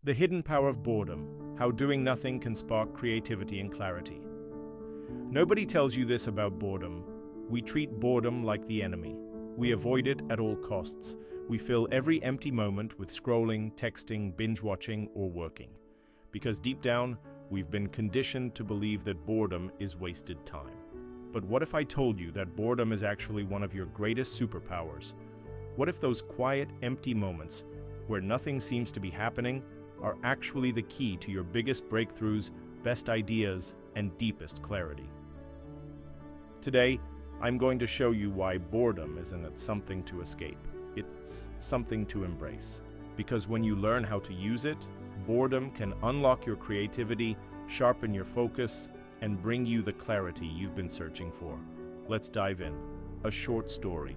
The hidden power of boredom, how doing nothing can spark creativity and clarity. Nobody tells you this about boredom. We treat boredom like the enemy. We avoid it at all costs. We fill every empty moment with scrolling, texting, binge-watching, or working. Because deep down, we've been conditioned to believe that boredom is wasted time. But what if I told you that boredom is actually one of your greatest superpowers? What if those quiet, empty moments, where nothing seems to be happening, are actually the key to your biggest breakthroughs, best ideas, and deepest clarity? Today, I'm going to show you why boredom isn't something to escape. It's something to embrace. Because when you learn how to use it, boredom can unlock your creativity, sharpen your focus, and bring you the clarity you've been searching for. Let's dive in. A short story.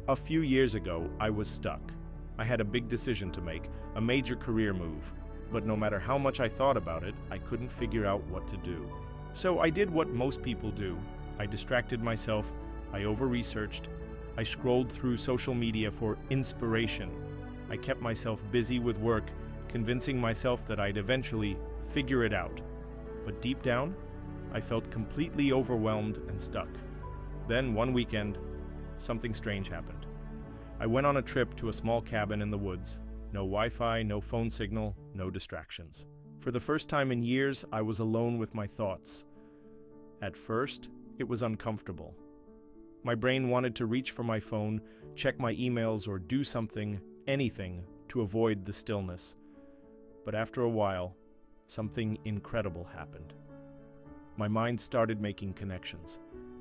A few years ago, I was stuck. I had a big decision to make, a major career move. But no matter how much I thought about it, I couldn't figure out what to do. So I did what most people do. I distracted myself, I over-researched, I scrolled through social media for inspiration. I kept myself busy with work, convincing myself that I'd eventually figure it out. But deep down, I felt completely overwhelmed and stuck. Then one weekend, something strange happened. I went on a trip to a small cabin in the woods. No Wi-Fi, no phone signal, no distractions. For the first time in years, I was alone with my thoughts. At first, it was uncomfortable. My brain wanted to reach for my phone, check my emails, or do something, anything, to avoid the stillness. But after a while, something incredible happened. My mind started making connections.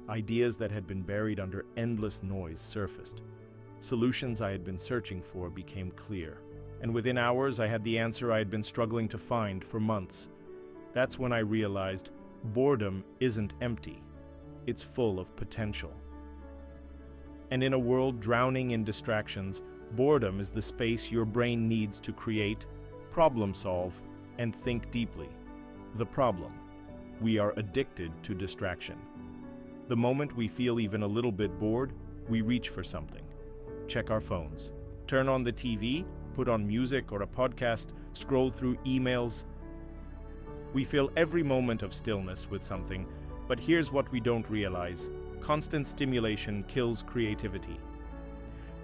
Ideas that had been buried under endless noise surfaced. Solutions I had been searching for became clear. And within hours, I had the answer I had been struggling to find for months. That's when I realized boredom isn't empty. It's full of potential. And in a world drowning in distractions, boredom is the space your brain needs to create, problem solve, and think deeply. The problem: we are addicted to distraction. The moment we feel even a little bit bored, we reach for something. Check our phones, turn on the TV, put on music or a podcast, scroll through emails. We fill every moment of stillness with something, but here's what we don't realize: constant stimulation kills creativity.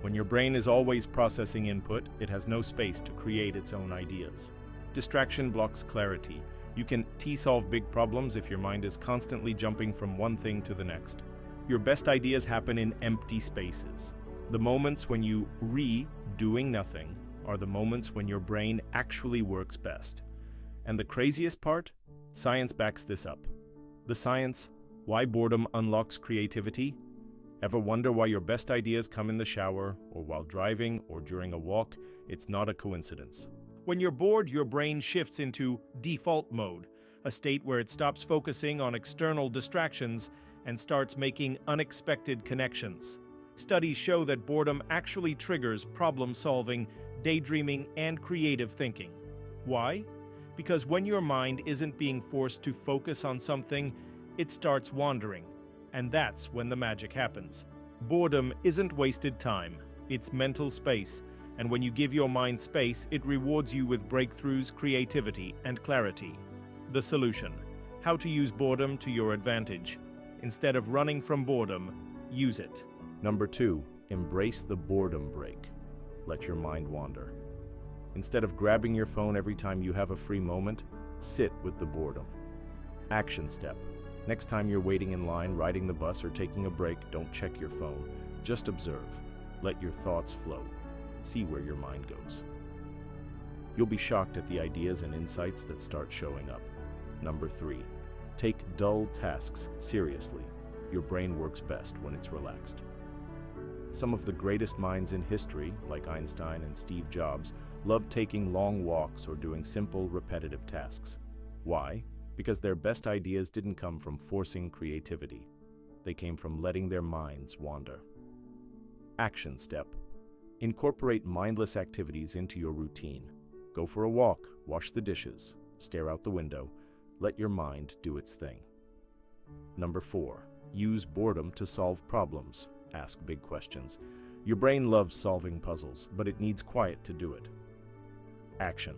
When your brain is always processing input, it has no space to create its own ideas. Distraction blocks clarity. You can solve big problems if your mind is constantly jumping from one thing to the next. Your best ideas happen in empty spaces. The moments when you doing nothing are the moments when your brain actually works best. And the craziest part? Science backs this up. The science, why boredom unlocks creativity? Ever wonder why your best ideas come in the shower, or while driving, or during a walk? It's not a coincidence. When you're bored, your brain shifts into default mode, a state where it stops focusing on external distractions and starts making unexpected connections. Studies show that boredom actually triggers problem-solving, daydreaming, and creative thinking. Why? Because when your mind isn't being forced to focus on something, it starts wandering. And that's when the magic happens. Boredom isn't wasted time, it's mental space. And when you give your mind space, it rewards you with breakthroughs, creativity, and clarity. The solution: how to use boredom to your advantage. Instead of running from boredom, use it. Number 2, embrace the boredom break. Let your mind wander. Instead of grabbing your phone every time you have a free moment, sit with the boredom. Action step: next time you're waiting in line, riding the bus, or taking a break, don't check your phone. Just observe. Let your thoughts flow. See where your mind goes. You'll be shocked at the ideas and insights that start showing up. Number 3, take dull tasks seriously. Your brain works best when it's relaxed. Some of the greatest minds in history, like Einstein and Steve Jobs, loved taking long walks or doing simple, repetitive tasks. Why? Because their best ideas didn't come from forcing creativity. They came from letting their minds wander. Action step: incorporate mindless activities into your routine. Go for a walk, wash the dishes, stare out the window. Let your mind do its thing. Number 4, use boredom to solve problems. Ask big questions. Your brain loves solving puzzles, but it needs quiet to do it. Action.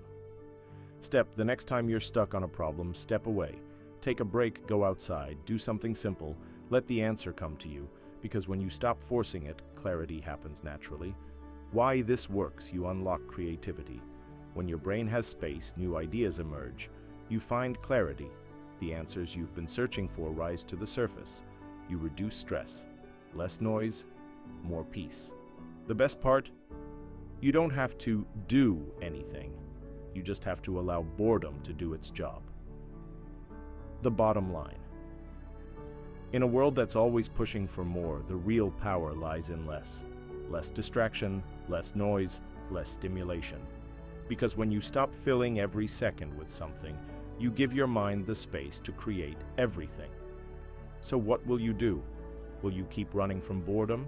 Step: the next time you're stuck on a problem, step away. Take a break, go outside, do something simple, let the answer come to you, because when you stop forcing it, clarity happens naturally. Why this works: you unlock creativity. When your brain has space, new ideas emerge. You find clarity. The answers you've been searching for rise to the surface. You reduce stress. Less noise, more peace. The best part? You don't have to do anything. You just have to allow boredom to do its job. The bottom line. In a world that's always pushing for more, the real power lies in less. Less distraction, less noise, less stimulation. Because when you stop filling every second with something, you give your mind the space to create everything. So what will you do? Will you keep running from boredom?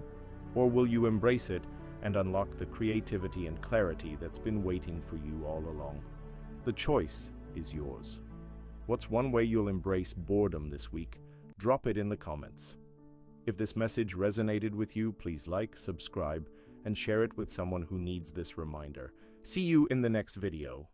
Or will you embrace it and unlock the creativity and clarity that's been waiting for you all along? The choice is yours. What's one way you'll embrace boredom this week? Drop it in the comments. If this message resonated with you, please like, subscribe, and share it with someone who needs this reminder. See you in the next video.